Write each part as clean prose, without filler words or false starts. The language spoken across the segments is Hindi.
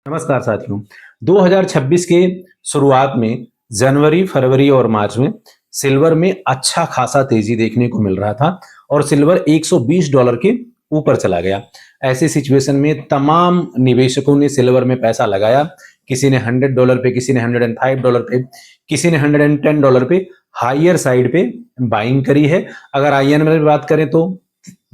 नमस्कार साथियों। 2026 के शुरुआत में जनवरी, फरवरी और मार्च में सिल्वर में अच्छा खासा तेजी देखने को मिल रहा था और सिल्वर $120 के ऊपर चला गया। ऐसे सिचुएशन में तमाम निवेशकों ने सिल्वर में पैसा लगाया। किसी ने $100 पे, किसी ने $105 पे, किसी ने $110 पे हायर साइड पे बाइंग करी है। अगर INR में बात करें तो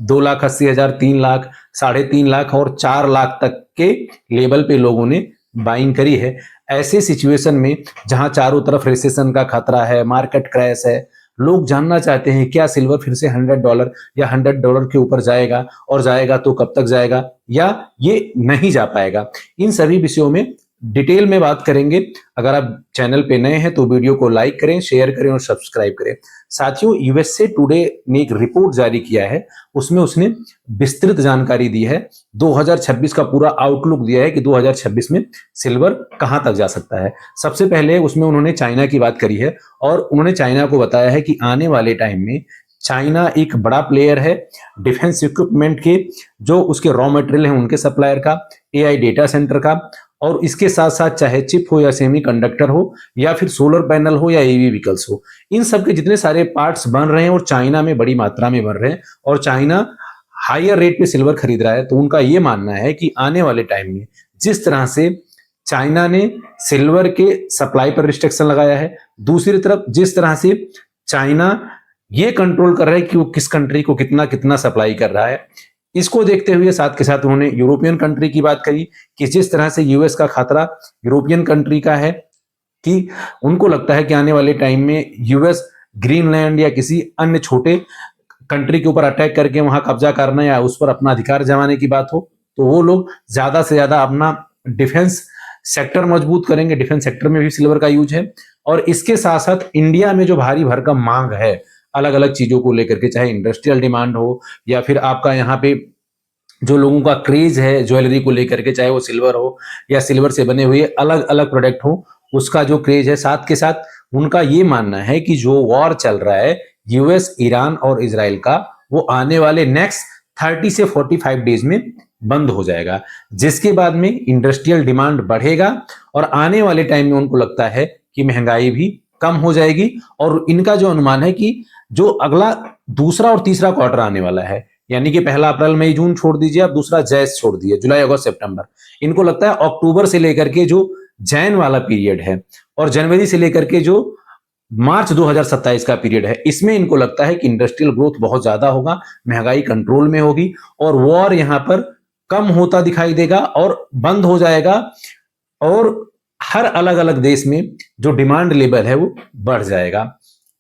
2,80,000, 3 लाख, 3.5 लाख और 4 लाख तक के लेवल पे लोगों ने बाइंग करी है। ऐसे सिचुएशन में जहां चारों तरफ रिसेशन का खतरा है, मार्केट क्रैश है, लोग जानना चाहते हैं क्या सिल्वर फिर से $100 या $100 के ऊपर जाएगा, और जाएगा तो कब तक जाएगा या ये नहीं जा पाएगा। इन सभी विषयों में डिटेल में बात करेंगे। अगर आप चैनल पे नए हैं तो वीडियो को लाइक करें, शेयर करें और सब्सक्राइब करें। साथियों, यूएसए टुडे ने एक रिपोर्ट जारी किया है, उसमें उसने विस्तृत जानकारी दी है। 2026 का पूरा आउटलुक दिया है कि 2026 में सिल्वर कहां तक जा सकता है। सबसे पहले उसमें उन्होंने चाइना की बात करी है और उन्होंने चाइना को बताया है कि आने वाले टाइम में चाइना एक बड़ा प्लेयर है डिफेंस इक्विपमेंट के, जो उसके रॉ मटेरियल हैं उनके सप्लायर का, AI डेटा सेंटर का, और इसके साथ साथ चाहे चिप हो या सेमीकंडक्टर हो या फिर सोलर पैनल हो या EV व्हीकल्स हो, इन सब के जितने सारे पार्ट्स बन रहे हैं और चाइना में बड़ी मात्रा में बन रहे हैं और चाइना हायर रेट पे सिल्वर खरीद रहा है। तो उनका ये मानना है कि आने वाले टाइम में जिस तरह से चाइना ने सिल्वर के सप्लाई पर रिस्ट्रिक्शन लगाया है, दूसरी तरफ जिस तरह से चाइना ये कंट्रोल कर रहा है कि वो किस कंट्री को कितना कितना सप्लाई कर रहा है, इसको देखते हुए साथ के साथ उन्होंने यूरोपियन कंट्री की बात करी कि जिस तरह से यूएस का खतरा यूरोपियन कंट्री का है, कि उनको लगता है कि आने वाले टाइम में यूएस ग्रीनलैंड या किसी अन्य छोटे कंट्री के ऊपर अटैक करके वहां कब्जा करना या उस पर अपना अधिकार जमाने की बात हो, तो वो लोग ज्यादा से ज्यादा अपना डिफेंस सेक्टर मजबूत करेंगे। डिफेंस सेक्टर में भी सिल्वर का यूज है। और इसके साथ साथ इंडिया में जो भारी भरकम मांग है अलग अलग चीजों को लेकर के, चाहे इंडस्ट्रियल डिमांड हो या फिर आपका यहाँ पे जो लोगों का क्रेज है ज्वेलरी को लेकर के, चाहे वो सिल्वर हो या सिल्वर से बने हुए अलग अलग प्रोडक्ट हो, उसका जो क्रेज है, साथ के साथ उनका ये मानना है कि जो वॉर चल रहा है यूएस, ईरान और इजराइल का, वो आने वाले नेक्स्ट 30 से 45 डेज में बंद हो जाएगा, जिसके बाद में इंडस्ट्रियल डिमांड बढ़ेगा और आने वाले टाइम में उनको लगता है कि महंगाई भी कम हो जाएगी। और इनका जो अनुमान है कि जो अगला दूसरा और तीसरा क्वार्टर आने वाला है, यानी कि पहला अप्रैल, मई, जून छोड़ दीजिए, अब दूसरा जैस छोड़ दीजिए, जुलाई, अगस्त, सितंबर, इनको लगता है अक्टूबर से लेकर के जो जैन वाला पीरियड है और जनवरी से लेकर के जो मार्च 2027 का पीरियड है, इसमें इनको लगता है कि इंडस्ट्रियल ग्रोथ बहुत ज्यादा होगा, महंगाई कंट्रोल में होगी और वॉर यहां पर कम होता दिखाई देगा और बंद हो जाएगा। और हर अलग अलग देश में जो डिमांड लेवल है वो बढ़ जाएगा।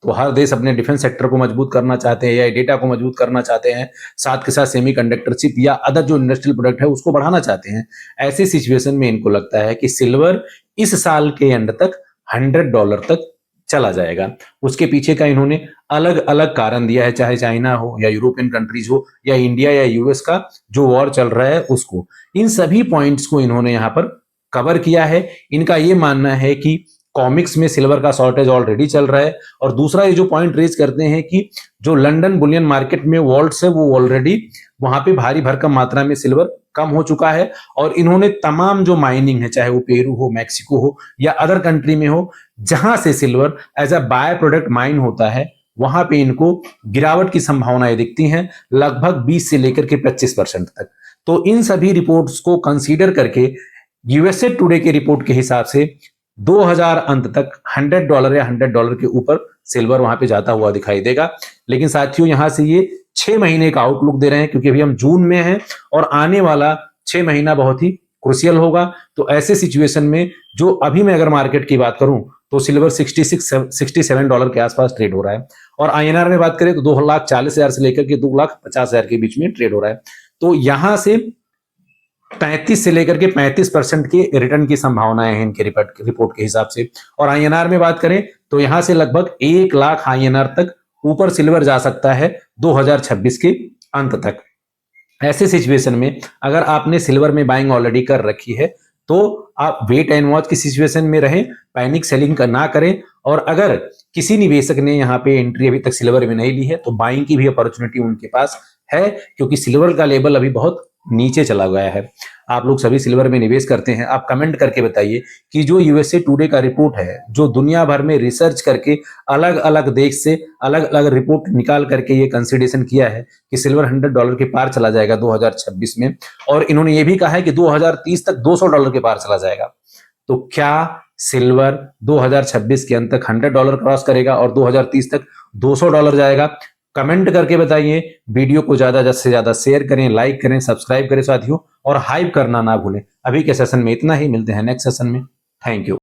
तो हर देश अपने डिफेंस सेक्टर को मजबूत करना चाहते हैं, AI डेटा को मजबूत करना चाहते हैं, साथ के साथ सेमीकंडक्टर चिप या अदर जो इंडस्ट्रियल प्रोडक्ट है उसको बढ़ाना चाहते हैं। ऐसी सिचुएशन में इनको लगता है कि सिल्वर इस साल के एंड तक $100 तक चला जाएगा। उसके पीछे का इन्होंने अलग अलग कारण दिया है, चाहे चाइना हो या यूरोपियन कंट्रीज हो या इंडिया या यूएस का जो वॉर चल रहा है उसको, इन सभी पॉइंट्स को इन्होंने यहाँ पर कवर किया है। इनका ये मानना है कि कॉमिक्स में सिल्वर का शॉर्टेज ऑलरेडी चल रहा है। और दूसरा ये जो पॉइंट रेज करते हैं कि जो लंदन बुलियन मार्केट में वॉल्ट्स है वो ऑलरेडी वहां पे भारी भरकम मात्रा में सिल्वर कम हो चुका है और इन्होंने तमाम जो माइनिंग है, चाहे वो पेरू हो, मैक्सिको हो या अदर कंट्री में हो, जहां से silver as a byproduct mine होता है, वहां पे इनको गिरावट की संभावनाएं दिखती हैं लगभग 20 से लेकर के 25% तक। तो इन सभी रिपोर्ट्स को कंसीडर करके यूएसए टुडे के रिपोर्ट के हिसाब से 2000 अंत तक $100 या $100 के ऊपर सिल्वर वहां पे जाता हुआ दिखाई देगा। लेकिन साथियों, यहां से ये 6 महीने का आउटलुक दे रहे हैं, क्योंकि अभी हम जून में हैं और आने वाला 6 महीना बहुत ही क्रुशियल होगा। तो ऐसे सिचुएशन में जो अभी मैं अगर मार्केट की बात करूं तो सिल्वर $67 के आसपास ट्रेड हो रहा है और INR में बात करें तो 2,40,000 से लेकर के 2,50,000 के बीच में ट्रेड हो रहा है। तो यहां से 35 से लेकर के 35% के रिटर्न की संभावनाएं हैं इनके रिपोर्ट के हिसाब से। और INR में बात करें तो यहां से लगभग 1 लाख INR तक ऊपर सिल्वर जा सकता है 2026 के अंत तक। ऐसे सिचुएशन में अगर आपने सिल्वर में बाइंग ऑलरेडी कर रखी है तो आप वेट एंड वॉच की सिचुएशन में रहें, पैनिक सेलिंग ना करें। और अगर किसी निवेशक ने यहाँ पे एंट्री अभी तक सिल्वर में नहीं ली है तो बाइंग की भी अपॉर्चुनिटी उनके पास है, क्योंकि सिल्वर का लेवल अभी बहुत नीचे चला गया है। आप लोग सभी सिल्वर में निवेश करते हैं, आप कमेंट करके बताइए कि जो यूएसए टुडे का रिपोर्ट है, जो दुनिया भर में रिसर्च करके अलग अलग देश से अलग अलग रिपोर्ट निकाल करके ये कंसिडरेशन किया है कि सिल्वर $100 के पार चला जाएगा 2026 में, और इन्होंने ये भी कहा है कि 2030 तक $200 के पार चला जाएगा। तो क्या सिल्वर 2026 के अंत तक $100 क्रॉस करेगा और 2030 तक $200 जाएगा? कमेंट करके बताइए। वीडियो को ज्यादा से ज्यादा शेयर करें, लाइक करें, सब्सक्राइब करें साथियों, और हाइप करना ना भूलें। अभी के सेशन में इतना ही, मिलते हैं नेक्स्ट सेशन में। Thank you.